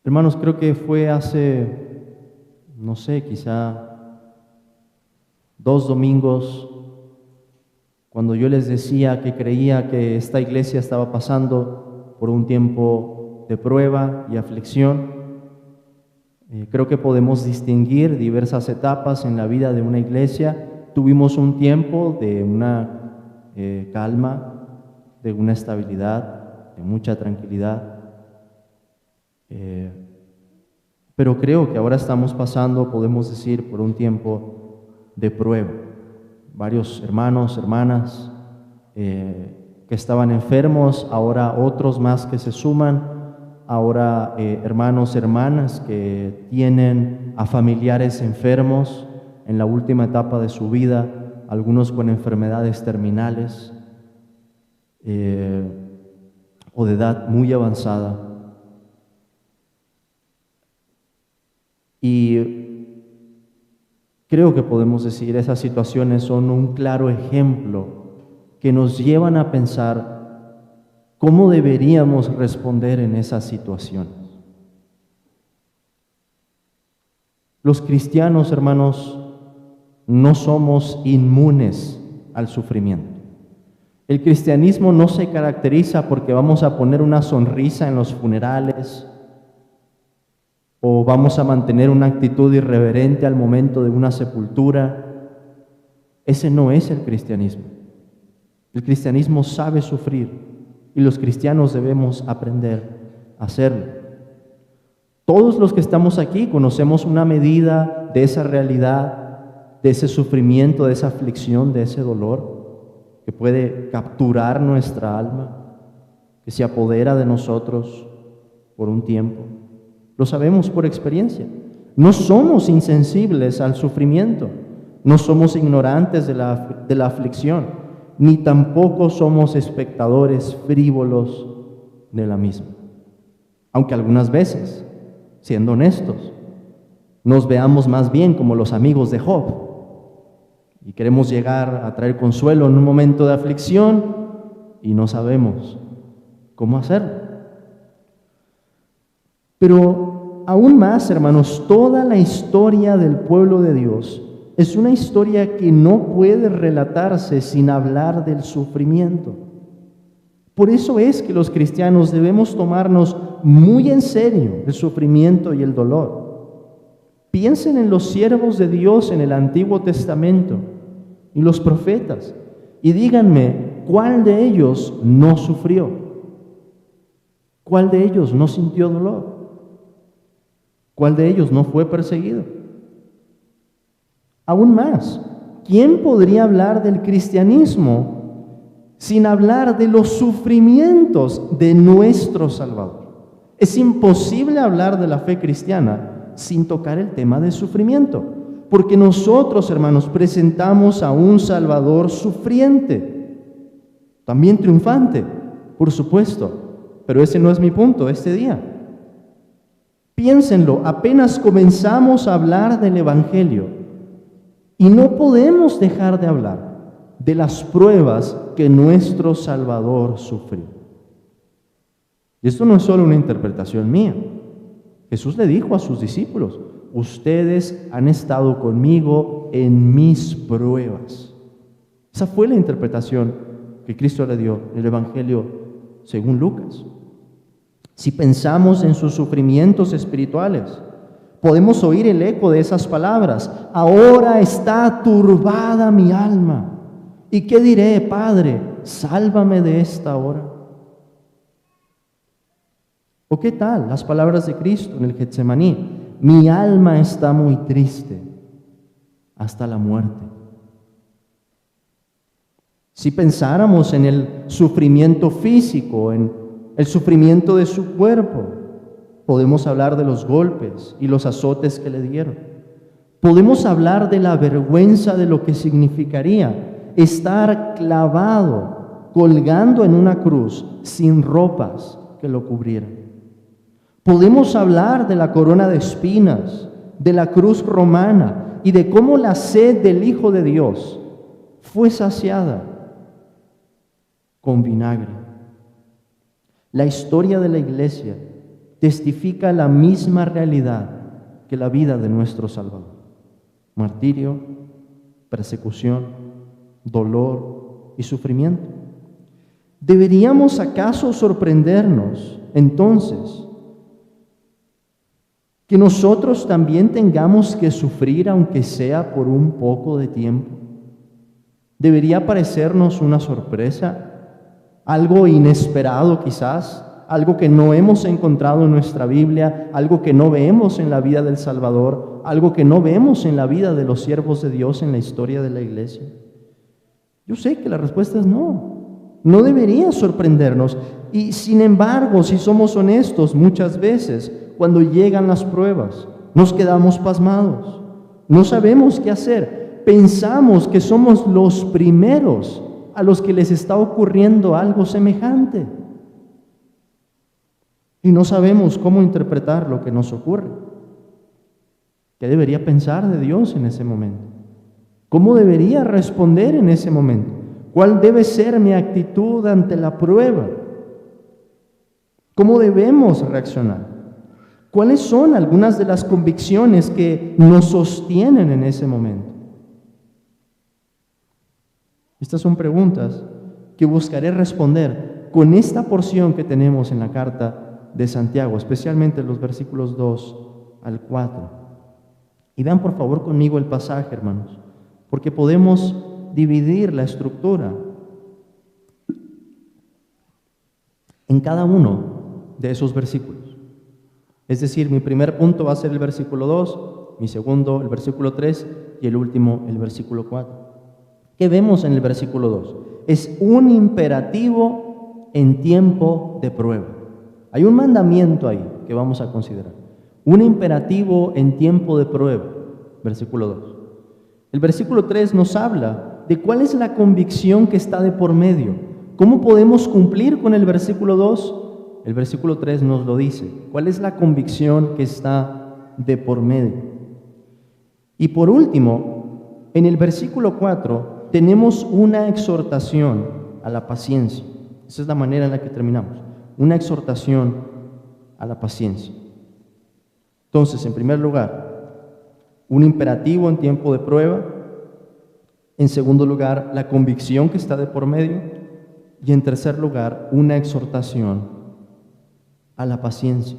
Hermanos, creo que fue hace, no sé, quizá 2 domingos, cuando yo les decía que creía que esta iglesia estaba pasando por un tiempo de prueba y aflicción. Creo que podemos distinguir diversas etapas en la vida de una iglesia. Tuvimos un tiempo de una calma, de una estabilidad, de mucha tranquilidad. Pero creo que ahora estamos pasando, podemos decir, por un tiempo de prueba. Varios hermanos, hermanas que estaban enfermos, ahora otros más que se suman, ahora hermanos, hermanas que tienen a familiares enfermos en la última etapa de su vida, algunos con enfermedades terminales o de edad muy avanzada. Y creo que podemos decir, esas situaciones son un claro ejemplo que nos llevan a pensar cómo deberíamos responder en esas situaciones. Los cristianos, hermanos, no somos inmunes al sufrimiento. El cristianismo no se caracteriza porque vamos a poner una sonrisa en los funerales o vamos a mantener una actitud irreverente al momento de una sepultura. Ese no es el cristianismo. El cristianismo sabe sufrir y los cristianos debemos aprender a hacerlo. Todos los que estamos aquí conocemos una medida de esa realidad, de ese sufrimiento, de esa aflicción, de ese dolor que puede capturar nuestra alma, que se apodera de nosotros por un tiempo. Lo sabemos por experiencia. No somos insensibles al sufrimiento, no somos ignorantes de la aflicción, ni tampoco somos espectadores frívolos de la misma. Aunque algunas veces, siendo honestos, nos veamos más bien como los amigos de Job y queremos llegar a traer consuelo en un momento de aflicción y no sabemos cómo hacerlo. Pero aún más, hermanos, toda la historia del pueblo de Dios es una historia que no puede relatarse sin hablar del sufrimiento. Por eso es que los cristianos debemos tomarnos muy en serio el sufrimiento y el dolor. Piensen en los siervos de Dios en el Antiguo Testamento y los profetas y díganme, ¿cuál de ellos no sufrió? ¿Cuál de ellos no sintió dolor? ¿Cuál de ellos no fue perseguido? Aún más, ¿quién podría hablar del cristianismo sin hablar de los sufrimientos de nuestro Salvador? Es imposible hablar de la fe cristiana sin tocar el tema del sufrimiento, porque nosotros, hermanos, presentamos a un Salvador sufriente, también triunfante, por supuesto, pero ese no es mi punto este día. Piénsenlo, apenas comenzamos a hablar del Evangelio y no podemos dejar de hablar de las pruebas que nuestro Salvador sufrió. Y esto no es solo una interpretación mía. Jesús le dijo a sus discípulos, ustedes han estado conmigo en mis pruebas. Esa fue la interpretación que Cristo le dio en el Evangelio según Lucas. Si pensamos en sus sufrimientos espirituales, podemos oír el eco de esas palabras. Ahora está turbada mi alma. ¿Y qué diré, Padre? Sálvame de esta hora. ¿O qué tal las palabras de Cristo en el Getsemaní? Mi alma está muy triste hasta la muerte. Si pensáramos en el sufrimiento físico, en el sufrimiento de su cuerpo, podemos hablar de los golpes y los azotes que le dieron. Podemos hablar de la vergüenza de lo que significaría estar clavado, colgando en una cruz, sin ropas que lo cubrieran. Podemos hablar de la corona de espinas, de la cruz romana y de cómo la sed del Hijo de Dios fue saciada con vinagre. La historia de la iglesia testifica la misma realidad que la vida de nuestro Salvador. Martirio, persecución, dolor y sufrimiento. ¿Deberíamos acaso sorprendernos entonces que nosotros también tengamos que sufrir, aunque sea por un poco de tiempo? ¿Debería parecernos una sorpresa? ¿Algo inesperado quizás? ¿Algo que no hemos encontrado en nuestra Biblia? ¿Algo que no vemos en la vida del Salvador? ¿Algo que no vemos en la vida de los siervos de Dios en la historia de la iglesia? Yo sé que la respuesta es no. No debería sorprendernos. Y sin embargo, si somos honestos, muchas veces cuando llegan las pruebas, nos quedamos pasmados. No sabemos qué hacer. Pensamos que somos los primeros a los que les está ocurriendo algo semejante. Y no sabemos cómo interpretar lo que nos ocurre. ¿Qué debería pensar de Dios en ese momento? ¿Cómo debería responder en ese momento? ¿Cuál debe ser mi actitud ante la prueba? ¿Cómo debemos reaccionar? ¿Cuáles son algunas de las convicciones que nos sostienen en ese momento? Estas son preguntas que buscaré responder con esta porción que tenemos en la carta de Santiago, especialmente los versículos 2 al 4. Y vean por favor conmigo el pasaje, hermanos, porque podemos dividir la estructura en cada uno de esos versículos. Es decir, mi primer punto va a ser el versículo 2, mi segundo el versículo 3 y el último el versículo 4. ¿Qué vemos en el versículo 2? Es un imperativo en tiempo de prueba. Hay un mandamiento ahí que vamos a considerar. Un imperativo en tiempo de prueba, versículo 2. El versículo 3 nos habla de cuál es la convicción que está de por medio. ¿Cómo podemos cumplir con el versículo 2? El versículo 3 nos lo dice. ¿Cuál es la convicción que está de por medio? Y por último, en el versículo 4 tenemos una exhortación a la paciencia. Esa es la manera en la que terminamos. Una exhortación a la paciencia. Entonces, en primer lugar, un imperativo en tiempo de prueba. En segundo lugar, la convicción que está de por medio. Y en tercer lugar, una exhortación a la paciencia.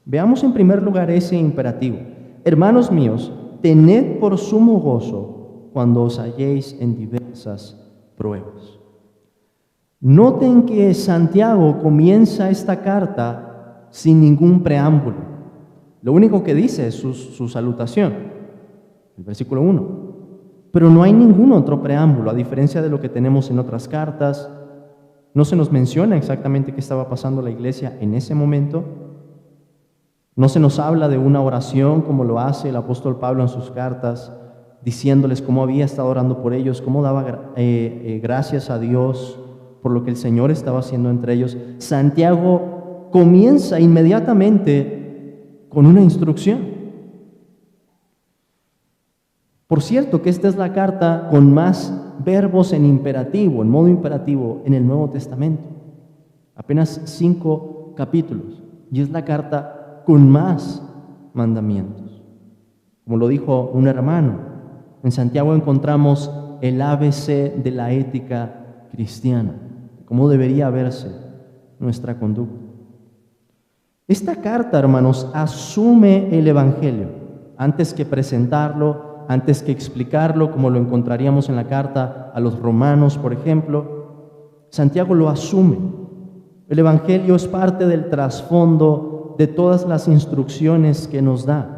Veamos en primer lugar ese imperativo. Hermanos míos, tened por sumo gozo cuando os halléis en diversas pruebas. Noten que Santiago comienza esta carta sin ningún preámbulo. Lo único que dice es su salutación, el versículo 1. Pero no hay ningún otro preámbulo, a diferencia de lo que tenemos en otras cartas. No se nos menciona exactamente qué estaba pasando la iglesia en ese momento. No se nos habla de una oración como lo hace el apóstol Pablo en sus cartas, diciéndoles cómo había estado orando por ellos, cómo daba gracias a Dios por lo que el Señor estaba haciendo entre ellos. Santiago comienza inmediatamente con una instrucción. Por cierto que esta es la carta con más verbos en imperativo, en modo imperativo, en el Nuevo Testamento. Apenas 5 capítulos. Y es la carta con más mandamientos. Como lo dijo un hermano, en Santiago encontramos el ABC de la ética cristiana, cómo debería verse nuestra conducta. Esta carta, hermanos, asume el Evangelio antes que presentarlo, antes que explicarlo, como lo encontraríamos en la carta a los romanos, por ejemplo. Santiago lo asume. El Evangelio es parte del trasfondo de todas las instrucciones que nos da.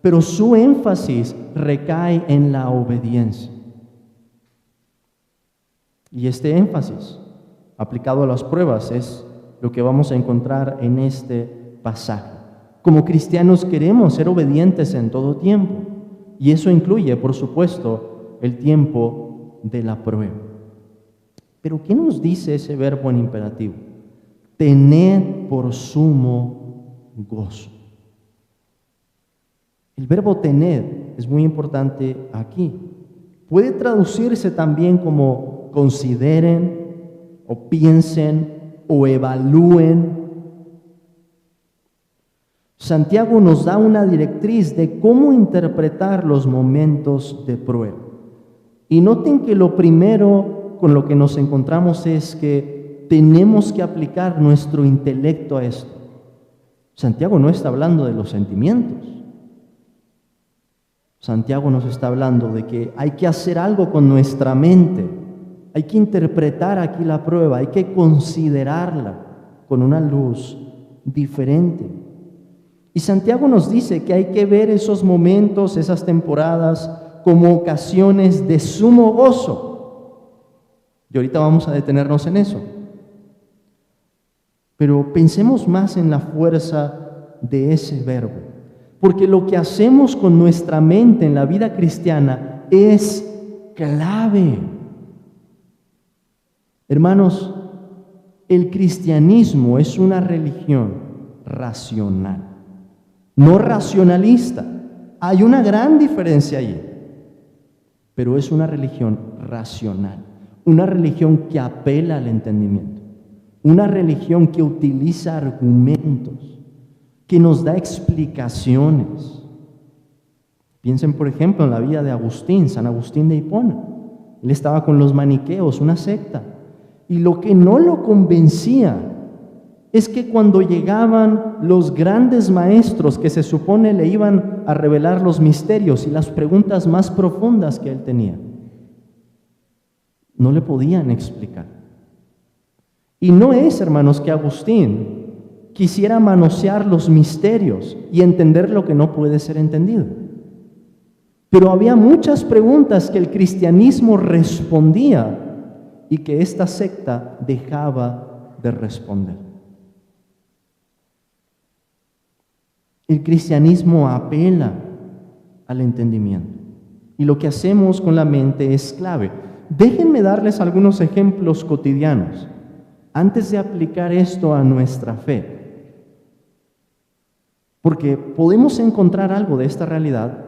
Pero su énfasis recae en la obediencia. Y este énfasis, aplicado a las pruebas, es lo que vamos a encontrar en este pasaje. Como cristianos queremos ser obedientes en todo tiempo, y eso incluye, por supuesto, el tiempo de la prueba. Pero ¿qué nos dice ese verbo en imperativo? Tened por sumo gozo. El verbo tener es muy importante aquí. Puede traducirse también como consideren, o piensen, o evalúen. Santiago nos da una directriz de cómo interpretar los momentos de prueba. Y noten que lo primero con lo que nos encontramos es que tenemos que aplicar nuestro intelecto a esto. Santiago no está hablando de los sentimientos. Santiago nos está hablando de que hay que hacer algo con nuestra mente. Hay que interpretar aquí la prueba, hay que considerarla con una luz diferente. Y Santiago nos dice que hay que ver esos momentos, esas temporadas, como ocasiones de sumo gozo. Y ahorita vamos a detenernos en eso. Pero pensemos más en la fuerza de ese verbo. Porque lo que hacemos con nuestra mente en la vida cristiana es clave. Hermanos, el cristianismo es una religión racional, no racionalista. Hay una gran diferencia allí, pero es una religión racional, una religión que apela al entendimiento, una religión que utiliza argumentos, que nos da explicaciones. Piensen, por ejemplo, en la vida de Agustín, San Agustín de Hipona. Él estaba con los maniqueos, una secta, y lo que no lo convencía es que cuando llegaban los grandes maestros que se supone le iban a revelar los misterios y las preguntas más profundas que él tenía, no le podían explicar. Y no es, hermanos, que Agustín quisiera manosear los misterios y entender lo que no puede ser entendido. Pero había muchas preguntas que el cristianismo respondía y que esta secta dejaba de responder. El cristianismo apela al entendimiento y lo que hacemos con la mente es clave. Déjenme darles algunos ejemplos cotidianos antes de aplicar esto a nuestra fe, porque podemos encontrar algo de esta realidad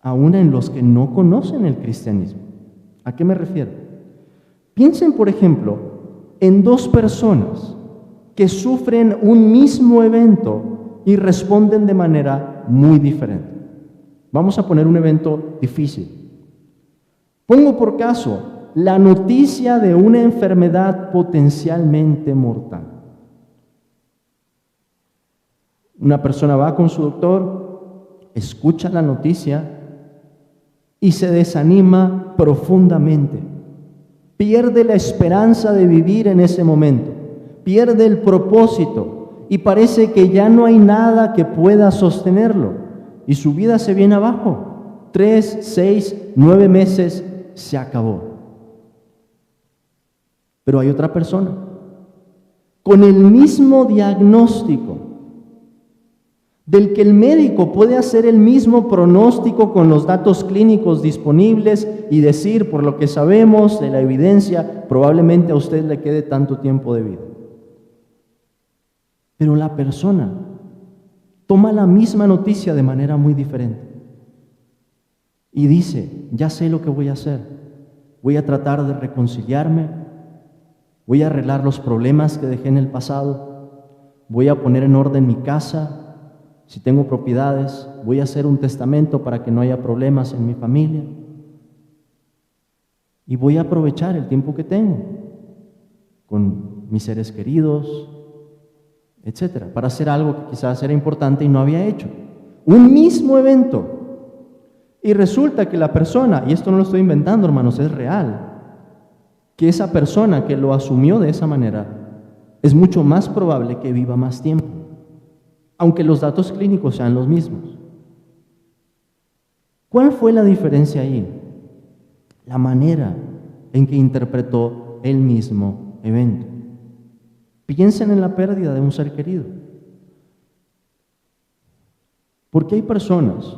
aún en los que no conocen el cristianismo. ¿A qué me refiero? Piensen, por ejemplo, en dos personas que sufren un mismo evento y responden de manera muy diferente. Vamos a poner un evento difícil. Pongo por caso la noticia de una enfermedad potencialmente mortal. Una persona va con su doctor, escucha la noticia y se desanima profundamente. Pierde la esperanza de vivir en ese momento, pierde el propósito y parece que ya no hay nada que pueda sostenerlo y su vida se viene abajo. 3, 6, 9 meses se acabó. Pero hay otra persona con el mismo diagnóstico, del que el médico puede hacer el mismo pronóstico con los datos clínicos disponibles y decir, por lo que sabemos de la evidencia, probablemente a usted le quede tanto tiempo de vida. Pero la persona toma la misma noticia de manera muy diferente y dice, ya sé lo que voy a hacer, voy a tratar de reconciliarme, voy a arreglar los problemas que dejé en el pasado, voy a poner en orden mi casa. Si tengo propiedades, voy a hacer un testamento para que no haya problemas en mi familia. Y voy a aprovechar el tiempo que tengo con mis seres queridos, etcétera, para hacer algo que quizás era importante y no había hecho. Un mismo evento. Y resulta que la persona, y esto no lo estoy inventando, hermanos, es real, que esa persona que lo asumió de esa manera es mucho más probable que viva más tiempo, aunque los datos clínicos sean los mismos. ¿Cuál fue la diferencia ahí? La manera en que interpretó el mismo evento. Piensen en la pérdida de un ser querido. Porque hay personas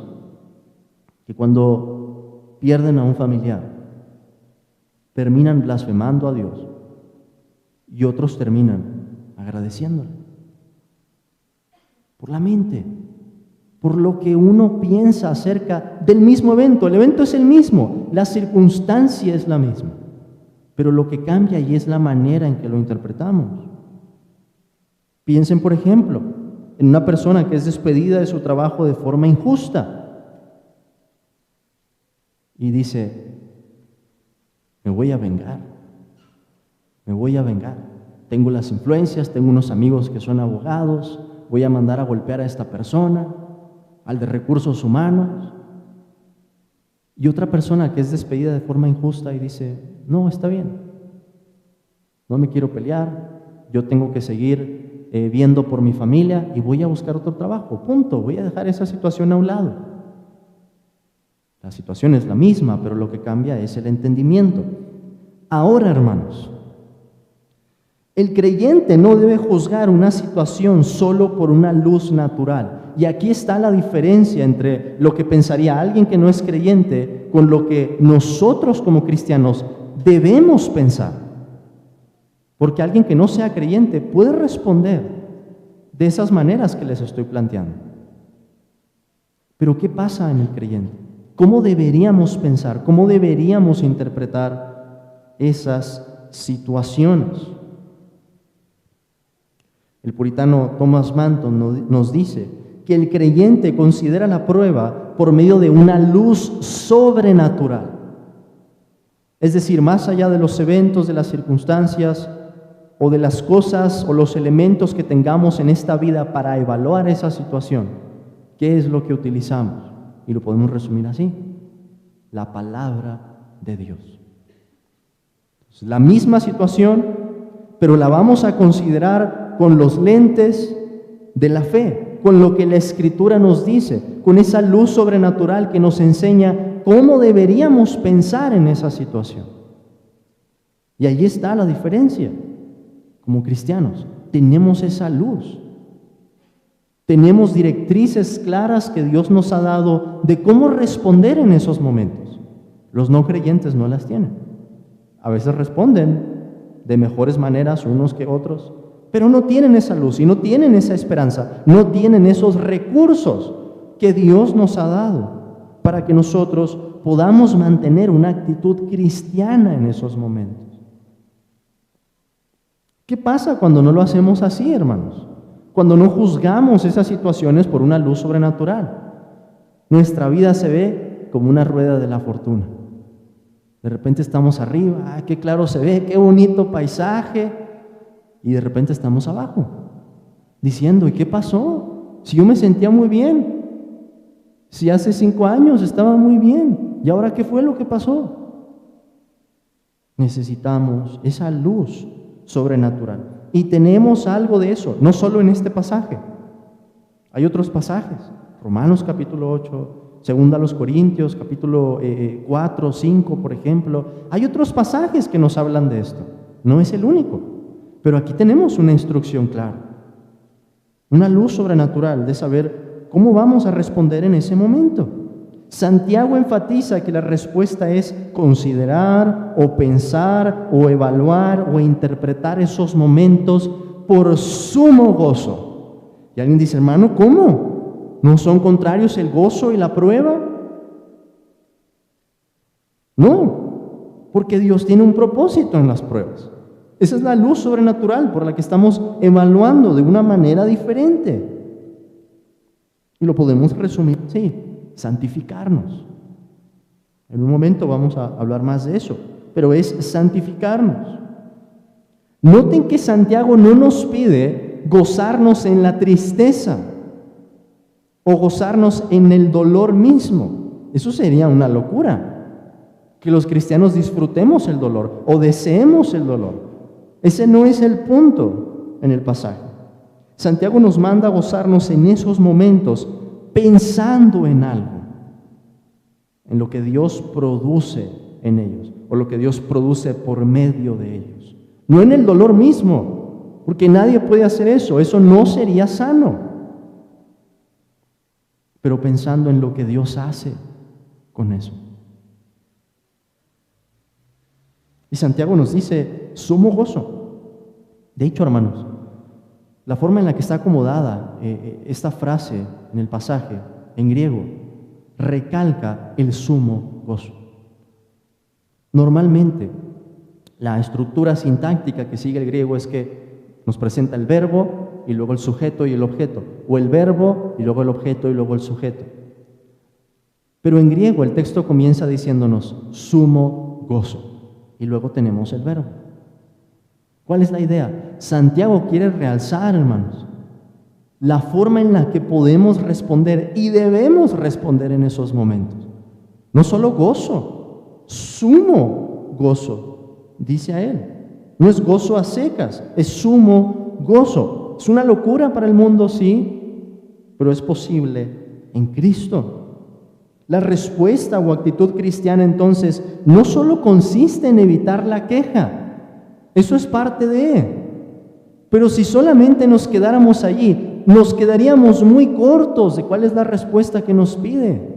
que cuando pierden a un familiar terminan blasfemando a Dios y otros terminan agradeciéndole. Por la mente, por lo que uno piensa acerca del mismo evento. El evento es el mismo, la circunstancia es la misma, pero lo que cambia ahí es la manera en que lo interpretamos. Piensen, por ejemplo, en una persona que es despedida de su trabajo de forma injusta. Y dice, me voy a vengar, me voy a vengar. Tengo las influencias, tengo unos amigos que son abogados, voy a mandar a golpear a esta persona, al de recursos humanos. Y otra persona que es despedida de forma injusta y dice, no, está bien, no me quiero pelear, yo tengo que seguir viendo por mi familia y voy a buscar otro trabajo, punto, voy a dejar esa situación a un lado. La situación es la misma, pero lo que cambia es el entendimiento. Ahora, hermanos, el creyente no debe juzgar una situación solo por una luz natural. Y aquí está la diferencia entre lo que pensaría alguien que no es creyente con lo que nosotros como cristianos debemos pensar. Porque alguien que no sea creyente puede responder de esas maneras que les estoy planteando. Pero ¿qué pasa en el creyente? ¿Cómo deberíamos pensar? ¿Cómo deberíamos interpretar esas situaciones? El puritano Thomas Manton nos dice que el creyente considera la prueba por medio de una luz sobrenatural. Es decir, más allá de los eventos, de las circunstancias o de las cosas o los elementos que tengamos en esta vida para evaluar esa situación, ¿qué es lo que utilizamos? Y lo podemos resumir así: la palabra de Dios. Entonces, la misma situación, pero la vamos a considerar con los lentes de la fe, con lo que la Escritura nos dice, con esa luz sobrenatural que nos enseña cómo deberíamos pensar en esa situación. Y ahí está la diferencia. Como cristianos, tenemos esa luz. Tenemos directrices claras que Dios nos ha dado de cómo responder en esos momentos. Los no creyentes no las tienen. A veces responden de mejores maneras unos que otros, pero no tienen esa luz y no tienen esa esperanza, no tienen esos recursos que Dios nos ha dado para que nosotros podamos mantener una actitud cristiana en esos momentos. ¿Qué pasa cuando no lo hacemos así, hermanos? Cuando no juzgamos esas situaciones por una luz sobrenatural. Nuestra vida se ve como una rueda de la fortuna. De repente estamos arriba, qué claro se ve, qué bonito paisaje, y de repente estamos abajo, diciendo, ¿y qué pasó? Si yo me sentía muy bien, si hace 5 años estaba muy bien, ¿y ahora qué fue lo que pasó? Necesitamos esa luz sobrenatural. Y tenemos algo de eso, no solo en este pasaje. Hay otros pasajes, Romanos capítulo 8, segunda a los Corintios, capítulo 4, 5, por ejemplo. Hay otros pasajes que nos hablan de esto. No es el único, pero aquí tenemos una instrucción clara. Una luz sobrenatural de saber cómo vamos a responder en ese momento. Santiago enfatiza que la respuesta es considerar o pensar o evaluar o interpretar esos momentos por sumo gozo. Y alguien dice, hermano, ¿cómo? ¿No son contrarios el gozo y la prueba? No, porque Dios tiene un propósito en las pruebas. Esa es la luz sobrenatural por la que estamos evaluando de una manera diferente. Y lo podemos resumir así: santificarnos. En un momento vamos a hablar más de eso, pero es santificarnos. Noten que Santiago no nos pide gozarnos en la tristeza o gozarnos en el dolor mismo. Eso sería una locura, que los cristianos disfrutemos el dolor o deseemos el dolor. Ese no es el punto en el pasaje. Santiago nos manda a gozarnos en esos momentos pensando en algo, en lo que Dios produce en ellos, o lo que Dios produce por medio de ellos. No en el dolor mismo, porque nadie puede hacer eso, eso no sería sano. Pero pensando en lo que Dios hace con eso. Y Santiago nos dice, sumo gozo. De hecho, hermanos, la forma en la que está acomodada esta frase en el pasaje, en griego, recalca el sumo gozo. Normalmente, la estructura sintáctica que sigue el griego es que nos presenta el verbo, y luego el sujeto y el objeto, o el verbo y luego el objeto y luego el sujeto. Pero en griego el texto comienza diciéndonos sumo gozo y luego tenemos el verbo. ¿Cuál es la idea? Santiago quiere realzar, hermanos, la forma en la que podemos responder y debemos responder en esos momentos. No solo gozo, sumo gozo, dice a él. No es gozo a secas, es sumo gozo. Es una locura para el mundo, sí, pero es posible en Cristo. La respuesta o actitud cristiana entonces no solo consiste en evitar la queja, eso es parte de, pero si solamente nos quedáramos allí, nos quedaríamos muy cortos de cuál es la respuesta que nos pide.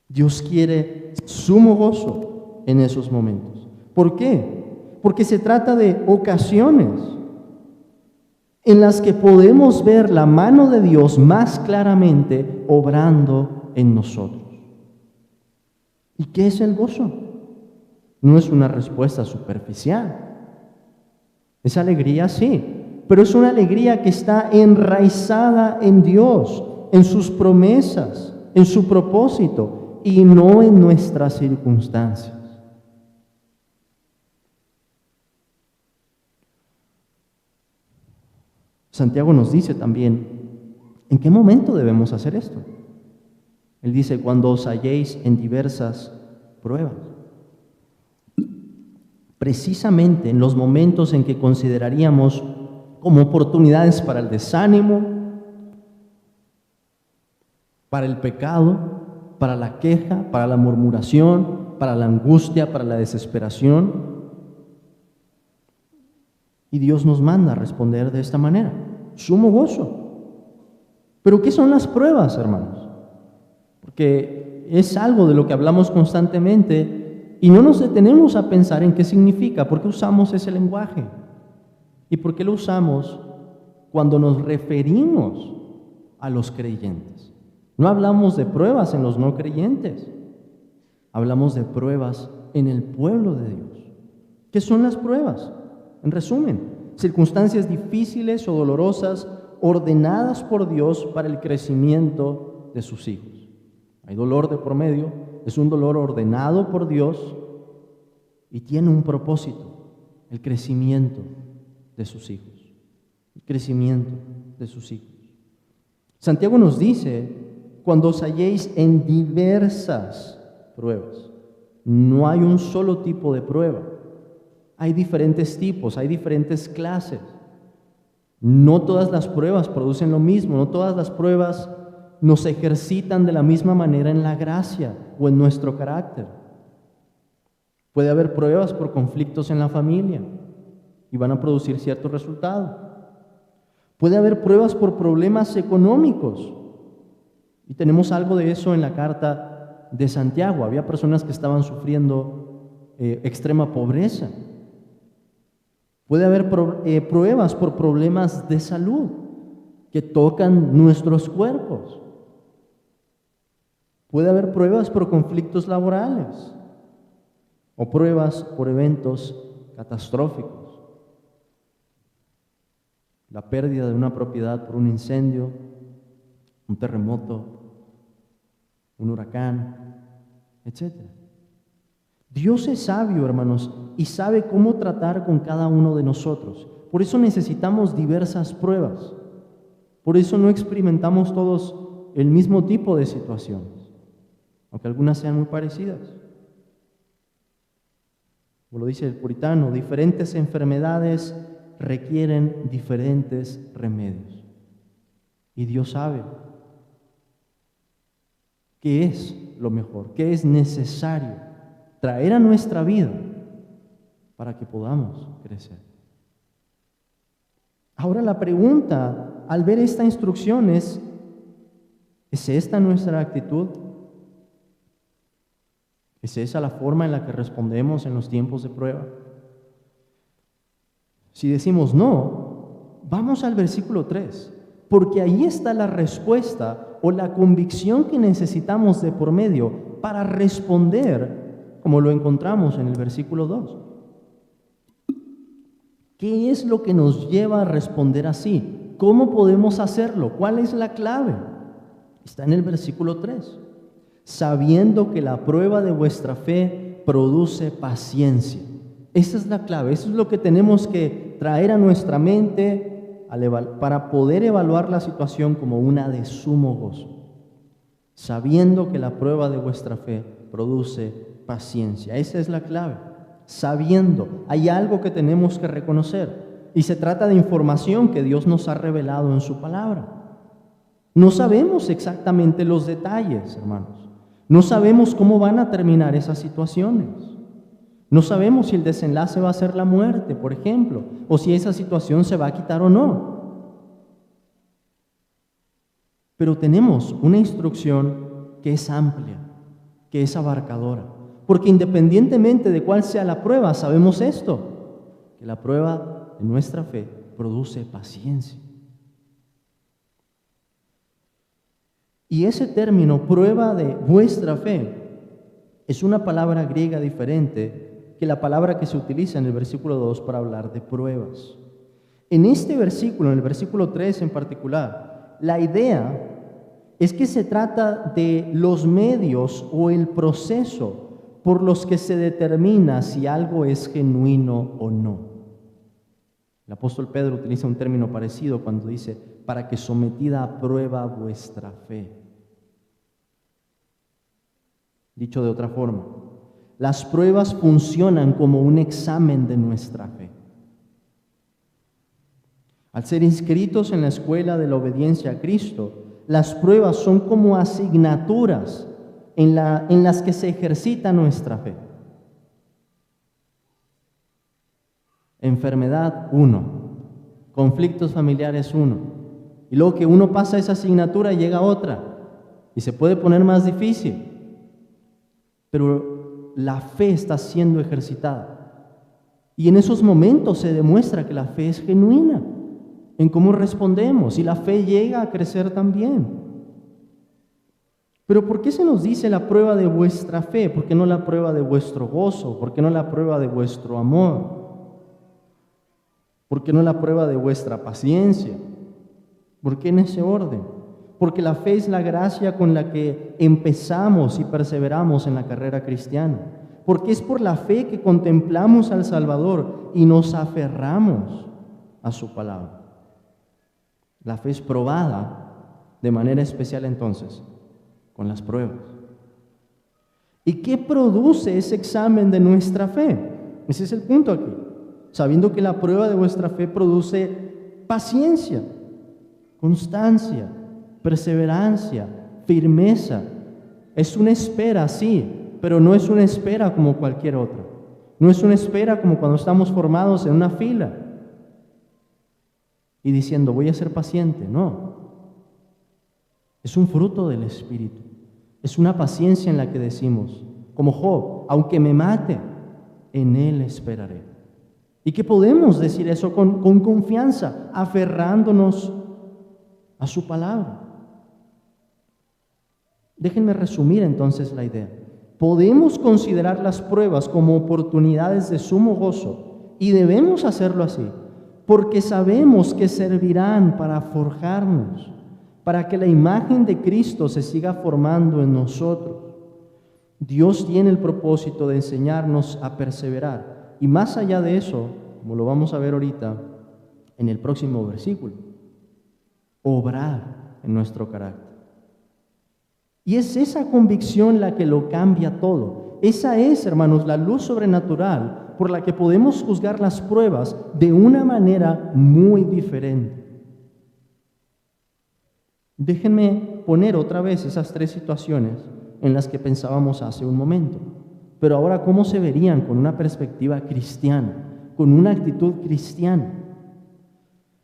Dios quiere sumo gozo en esos momentos. ¿Por qué? Porque se trata de ocasiones en las que podemos ver la mano de Dios más claramente obrando en nosotros. ¿Y qué es el gozo? No es una respuesta superficial. Es alegría, sí, pero es una alegría que está enraizada en Dios, en sus promesas, en su propósito y no en nuestras circunstancias. Santiago nos dice también, ¿en qué momento debemos hacer esto? Él dice, cuando os halléis en diversas pruebas. Precisamente en los momentos en que consideraríamos como oportunidades para el desánimo, para el pecado, para la queja, para la murmuración, para la angustia, para la desesperación. Y Dios nos manda a responder de esta manera, sumo gozo. ¿Pero qué son las pruebas, hermanos? Porque es algo de lo que hablamos constantemente y no nos detenemos a pensar en qué significa, por qué usamos ese lenguaje y por qué lo usamos cuando nos referimos a los creyentes. No hablamos de pruebas en los no creyentes, hablamos de pruebas en el pueblo de Dios. ¿Qué son las pruebas? En resumen, circunstancias difíciles o dolorosas ordenadas por Dios para el crecimiento de sus hijos. Hay dolor de por medio, es un dolor ordenado por Dios y tiene un propósito, el crecimiento de sus hijos. El crecimiento de sus hijos. Santiago nos dice, cuando os halléis en diversas pruebas, no hay un solo tipo de prueba. Hay diferentes tipos, hay diferentes clases. No todas las pruebas producen lo mismo, no todas las pruebas nos ejercitan de la misma manera en la gracia o en nuestro carácter. Puede haber pruebas por conflictos en la familia y van a producir cierto resultado. Puede haber pruebas por problemas económicos y tenemos algo de eso en la carta de Santiago. Había personas que estaban sufriendo extrema pobreza. Puede haber pruebas por problemas de salud que tocan nuestros cuerpos. Puede haber pruebas por conflictos laborales o pruebas por eventos catastróficos. La pérdida de una propiedad por un incendio, un terremoto, un huracán, etc. Dios es sabio, hermanos, y sabe cómo tratar con cada uno de nosotros. Por eso necesitamos diversas pruebas. Por eso no experimentamos todos el mismo tipo de situaciones, aunque algunas sean muy parecidas. Como lo dice el puritano, diferentes enfermedades requieren diferentes remedios. Y Dios sabe qué es lo mejor, qué es necesario traer a nuestra vida para que podamos crecer. Ahora la pregunta al ver esta instrucción ¿es esta nuestra actitud? ¿Es esa la forma en la que respondemos en los tiempos de prueba? Si decimos no, vamos al versículo 3, porque ahí está la respuesta o la convicción que necesitamos de por medio para responder como lo encontramos en el versículo 2. ¿Qué es lo que nos lleva a responder así? ¿Cómo podemos hacerlo? ¿Cuál es la clave? Está en el versículo 3. Sabiendo que la prueba de vuestra fe produce paciencia. Esa es la clave, eso es lo que tenemos que traer a nuestra mente para poder evaluar la situación como una de sumo gozo. Sabiendo que la prueba de vuestra fe produce paciencia. Esa es la clave. Sabiendo, hay algo que tenemos que reconocer y se trata de información que Dios nos ha revelado en su palabra. No sabemos exactamente los detalles, hermanos. No sabemos cómo van a terminar esas situaciones. No sabemos si el desenlace va a ser la muerte, por ejemplo, o si esa situación se va a quitar o no. Pero tenemos una instrucción que es amplia, que es abarcadora. Porque independientemente de cuál sea la prueba, sabemos esto, que la prueba de nuestra fe produce paciencia. Y ese término, prueba de vuestra fe, es una palabra griega diferente que la palabra que se utiliza en el versículo 2 para hablar de pruebas. En este versículo, en el versículo 3 en particular, la idea es que se trata de los medios o el proceso por los que se determina si algo es genuino o no. El apóstol Pedro utiliza un término parecido cuando dice, para que sometida a prueba vuestra fe. Dicho de otra forma, las pruebas funcionan como un examen de nuestra fe. Al ser inscritos en la escuela de la obediencia a Cristo, las pruebas son como asignaturas en las que se ejercita nuestra fe. Enfermedad, 1. Conflictos familiares, 1. Y luego que uno pasa esa asignatura, llega otra. Y se puede poner más difícil. Pero la fe está siendo ejercitada. Y en esos momentos se demuestra que la fe es genuina, en cómo respondemos. Y la fe llega a crecer también. Pero ¿por qué se nos dice la prueba de vuestra fe? ¿Por qué no la prueba de vuestro gozo? ¿Por qué no la prueba de vuestro amor? ¿Por qué no la prueba de vuestra paciencia? ¿Por qué en ese orden? Porque la fe es la gracia con la que empezamos y perseveramos en la carrera cristiana. Porque es por la fe que contemplamos al Salvador y nos aferramos a su palabra. La fe es probada de manera especial entonces con las pruebas. ¿Y qué produce ese examen de nuestra fe? Ese es el punto aquí. Sabiendo que la prueba de vuestra fe produce paciencia, constancia, perseverancia, firmeza. Es una espera, sí, pero no es una espera como cualquier otra. No es una espera como cuando estamos formados en una fila y diciendo, voy a ser paciente. No. Es un fruto del Espíritu. Es una paciencia en la que decimos, como Job, aunque me mate, en Él esperaré. Y que podemos decir eso con confianza, aferrándonos a su palabra. Déjenme resumir entonces la idea. Podemos considerar las pruebas como oportunidades de sumo gozo y debemos hacerlo así, porque sabemos que servirán para forjarnos, para que la imagen de Cristo se siga formando en nosotros. Dios tiene el propósito de enseñarnos a perseverar. Y más allá de eso, como lo vamos a ver ahorita en el próximo versículo, obrar en nuestro carácter. Y es esa convicción la que lo cambia todo. Esa es, hermanos, la luz sobrenatural por la que podemos juzgar las pruebas de una manera muy diferente. Déjenme poner otra vez esas 3 situaciones en las que pensábamos hace un momento. Pero ahora, ¿cómo se verían con una perspectiva cristiana, con una actitud cristiana?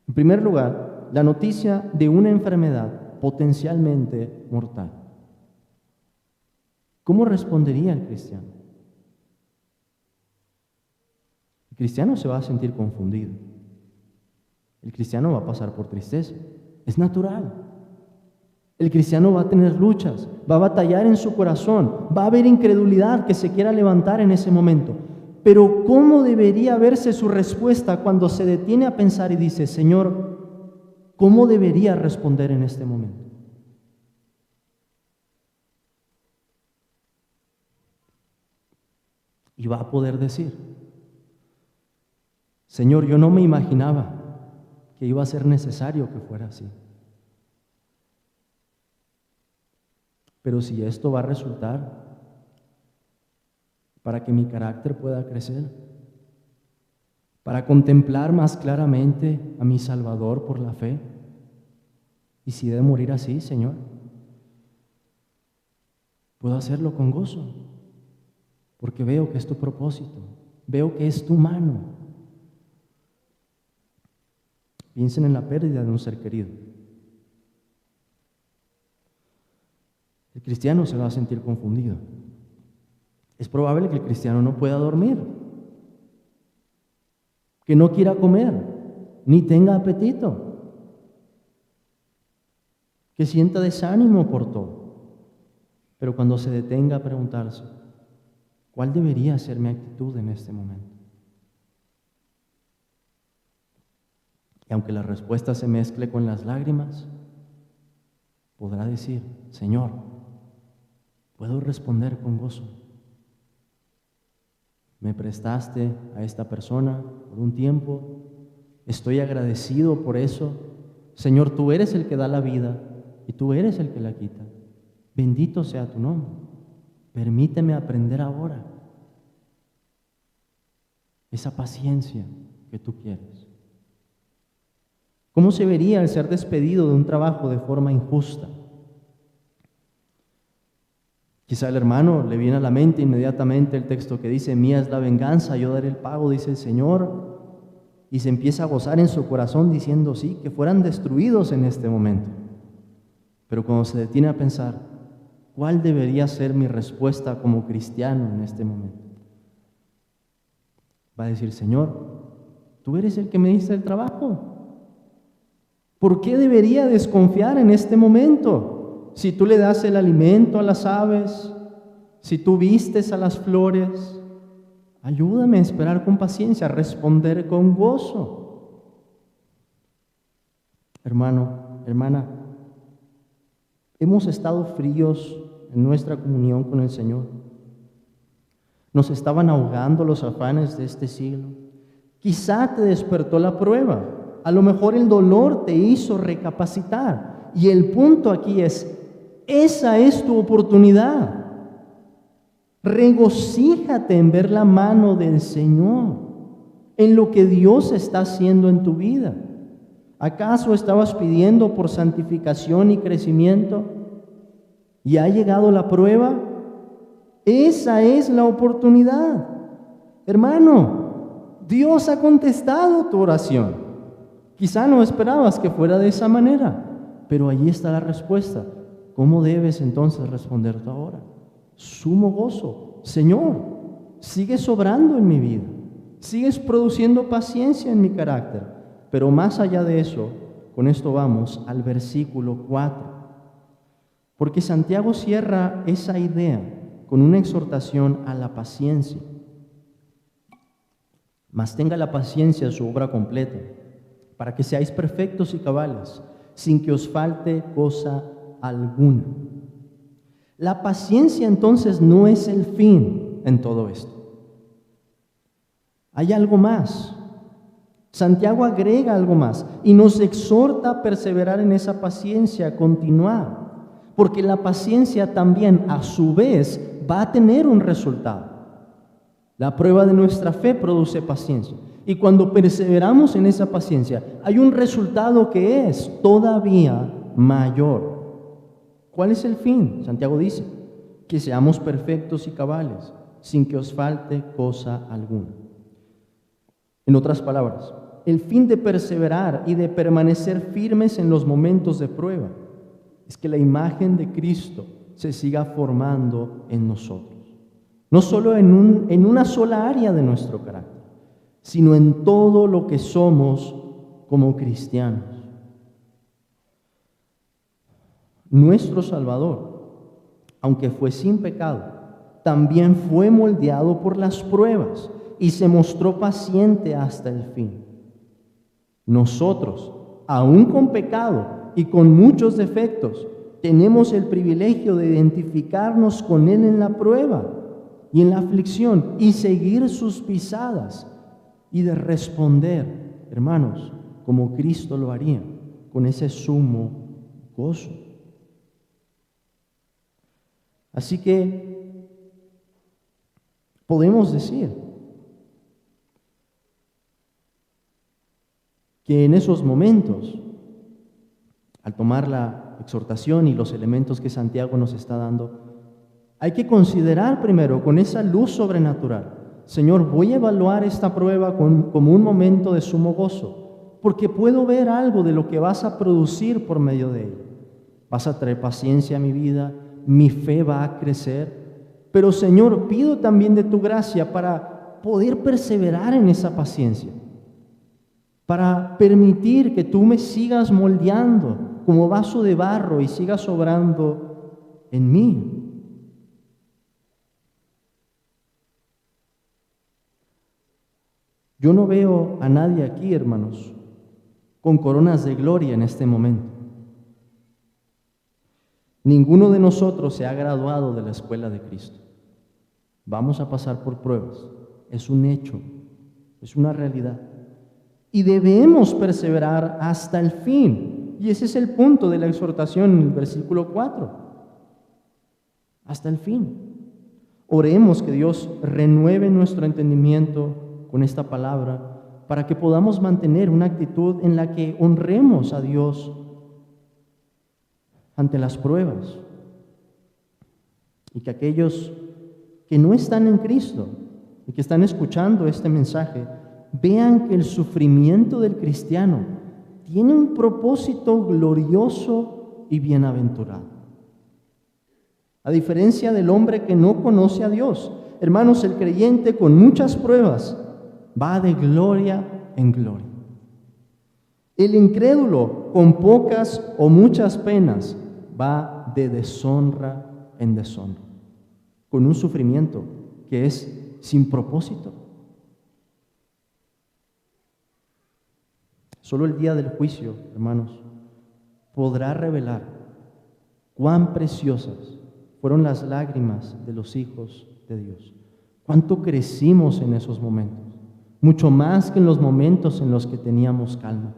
En primer lugar, la noticia de una enfermedad potencialmente mortal. ¿Cómo respondería el cristiano? El cristiano se va a sentir confundido. El cristiano va a pasar por tristeza. Es natural. El cristiano va a tener luchas, va a batallar en su corazón, va a haber incredulidad que se quiera levantar en ese momento. Pero ¿cómo debería verse su respuesta cuando se detiene a pensar y dice, Señor, ¿cómo debería responder en este momento? Y va a poder decir, Señor, yo no me imaginaba que iba a ser necesario que fuera así. Pero si esto va a resultar para que mi carácter pueda crecer, para contemplar más claramente a mi Salvador por la fe, y si he de morir así, Señor, puedo hacerlo con gozo, porque veo que es tu propósito, veo que es tu mano. Piensen en la pérdida de un ser querido. El cristiano se va a sentir confundido. Es probable que el cristiano no pueda dormir, que no quiera comer, ni tenga apetito, que sienta desánimo por todo. Pero cuando se detenga a preguntarse, ¿cuál debería ser mi actitud en este momento? Y aunque la respuesta se mezcle con las lágrimas, podrá decir, Señor, puedo responder con gozo. Me prestaste a esta persona por un tiempo, estoy agradecido por eso. Señor, tú eres el que da la vida y tú eres el que la quita. Bendito sea tu nombre. Permíteme aprender ahora esa paciencia que tú quieres. ¿Cómo se vería el ser despedido de un trabajo de forma injusta? Quizá el hermano le viene a la mente inmediatamente el texto que dice, mía es la venganza, yo daré el pago, dice el Señor, y se empieza a gozar en su corazón diciendo, sí, que fueran destruidos en este momento. Pero cuando se detiene a pensar, ¿cuál debería ser mi respuesta como cristiano en este momento? Va a decir, Señor, tú eres el que me diste el trabajo. ¿Por qué debería desconfiar en este momento? Si tú le das el alimento a las aves, si tú vistes a las flores, ayúdame a esperar con paciencia, a responder con gozo. Hermano, hermana, hemos estado fríos en nuestra comunión con el Señor. Nos estaban ahogando los afanes de este siglo. Quizá te despertó la prueba. A lo mejor el dolor te hizo recapacitar. Y el punto aquí es, esa es tu oportunidad. Regocíjate en ver la mano del Señor, en lo que Dios está haciendo en tu vida. ¿Acaso estabas pidiendo por santificación y crecimiento? ¿Y ha llegado la prueba? Esa es la oportunidad. Hermano, Dios ha contestado tu oración. Quizá no esperabas que fuera de esa manera, pero allí está la respuesta. ¿Cómo debes entonces responder tú ahora? Sumo gozo. Señor, sigues obrando en mi vida, sigues produciendo paciencia en mi carácter, pero más allá de eso, con esto vamos al versículo 4, porque Santiago cierra esa idea con una exhortación a la paciencia. Mas tenga la paciencia su obra completa, para que seáis perfectos y cabales, sin que os falte cosa alguna. La paciencia entonces no es el fin en todo esto. Hay algo más. Santiago agrega algo más y nos exhorta a perseverar en esa paciencia, a continuar, porque la paciencia también a su vez va a tener un resultado. La prueba de nuestra fe produce paciencia. Y cuando perseveramos en esa paciencia, hay un resultado que es todavía mayor. ¿Cuál es el fin? Santiago dice, que seamos perfectos y cabales, sin que os falte cosa alguna. En otras palabras, el fin de perseverar y de permanecer firmes en los momentos de prueba es que la imagen de Cristo se siga formando en nosotros. No solo en una sola área de nuestro carácter, sino en todo lo que somos como cristianos. Nuestro Salvador, aunque fue sin pecado, también fue moldeado por las pruebas y se mostró paciente hasta el fin. Nosotros, aún con pecado y con muchos defectos, tenemos el privilegio de identificarnos con Él en la prueba y en la aflicción y seguir sus pisadas y de responder, hermanos, como Cristo lo haría, con ese sumo gozo. Así que podemos decir que en esos momentos, al tomar la exhortación y los elementos que Santiago nos está dando, hay que considerar primero con esa luz sobrenatural: Señor, voy a evaluar esta prueba como un momento de sumo gozo, porque puedo ver algo de lo que vas a producir por medio de ella. Vas a traer paciencia a mi vida, mi fe va a crecer, pero Señor, pido también de tu gracia para poder perseverar en esa paciencia, para permitir que tú me sigas moldeando como vaso de barro y sigas obrando en mí. Yo no veo a nadie aquí, hermanos, con coronas de gloria en este momento. Ninguno de nosotros se ha graduado de la escuela de Cristo. Vamos a pasar por pruebas. Es un hecho, es una realidad. Y debemos perseverar hasta el fin. Y ese es el punto de la exhortación en el versículo 4. Hasta el fin. Oremos que Dios renueve nuestro entendimiento con esta palabra para que podamos mantener una actitud en la que honremos a Dios ante las pruebas. Y que aquellos que no están en Cristo y que están escuchando este mensaje vean que el sufrimiento del cristiano tiene un propósito glorioso y bienaventurado. A diferencia del hombre que no conoce a Dios, hermanos, el creyente con muchas pruebas va de gloria en gloria. El incrédulo con pocas o muchas penas va de deshonra en deshonra, con un sufrimiento que es sin propósito. Solo el día del juicio, hermanos, podrá revelar cuán preciosas fueron las lágrimas de los hijos de Dios. Cuánto crecimos en esos momentos, mucho más que en los momentos en los que teníamos calma.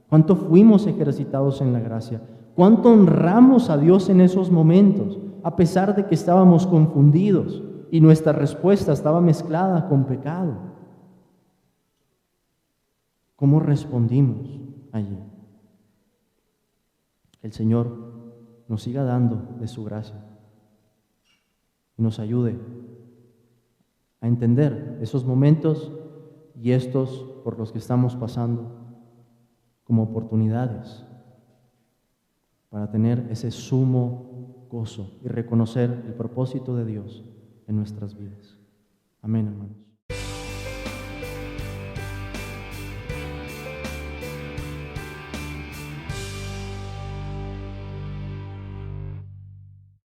Cuánto fuimos ejercitados en la gracia. Cuánto honramos a Dios en esos momentos, a pesar de que estábamos confundidos y nuestra respuesta estaba mezclada con pecado. ¿Cómo respondimos allí? El Señor nos siga dando de su gracia y nos ayude a entender esos momentos y estos por los que estamos pasando como oportunidades para tener ese sumo gozo y reconocer el propósito de Dios en nuestras vidas. Amén, hermanos.